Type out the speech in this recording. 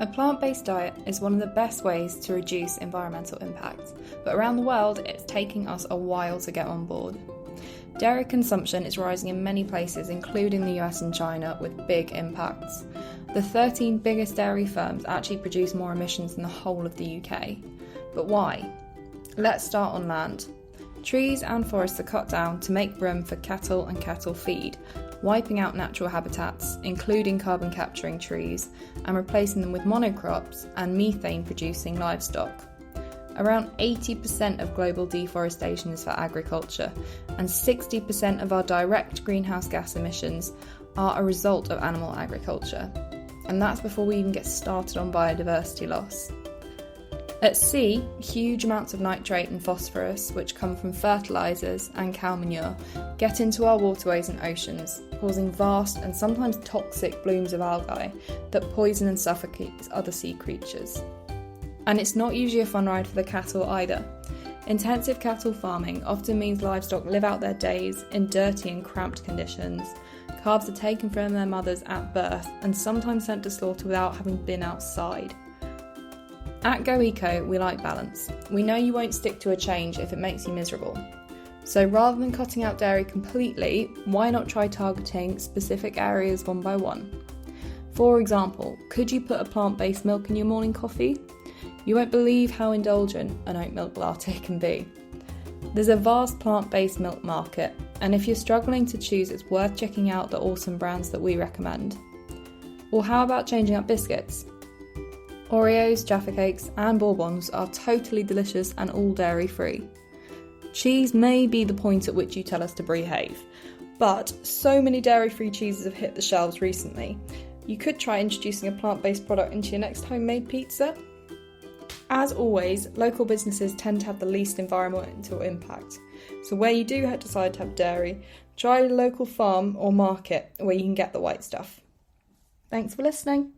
A plant-based diet is one of the best ways to reduce environmental impact, but around the world it's taking us a while to get on board. Dairy consumption is rising in many places, including the US and China, with big impacts. The 13 biggest dairy firms actually produce more emissions than the whole of the UK. But why? Let's start on land. Trees and forests are cut down to make room for cattle and cattle feed, wiping out natural habitats, including carbon capturing trees, and replacing them with monocrops and methane producing livestock. Around 80% of global deforestation is for agriculture, and 60% of our direct greenhouse gas emissions are a result of animal agriculture. And that's before we even get started on biodiversity loss. At sea, huge amounts of nitrate and phosphorus, which come from fertilizers and cow manure, get into our waterways and oceans, causing vast and sometimes toxic blooms of algae that poison and suffocate other sea creatures. And it's not usually a fun ride for the cattle either. Intensive cattle farming often means livestock live out their days in dirty and cramped conditions. Calves are taken from their mothers at birth and sometimes sent to slaughter without having been outside. At GoEco, we like balance. We know you won't stick to a change if it makes you miserable. So rather than cutting out dairy completely, why not try targeting specific areas one by one? For example, could you put a plant-based milk in your morning coffee? You won't believe how indulgent an oat milk latte can be. There's a vast plant-based milk market, and if you're struggling to choose, it's worth checking out the awesome brands that we recommend. Or how about changing up biscuits? Oreos, Jaffa Cakes and Bourbons are totally delicious and all dairy free. Cheese may be the point at which you tell us to behave, but so many dairy free cheeses have hit the shelves recently. You could try introducing a plant-based product into your next homemade pizza. As always, local businesses tend to have the least environmental impact. So where you do decide to have dairy, try a local farm or market where you can get the white stuff. Thanks for listening.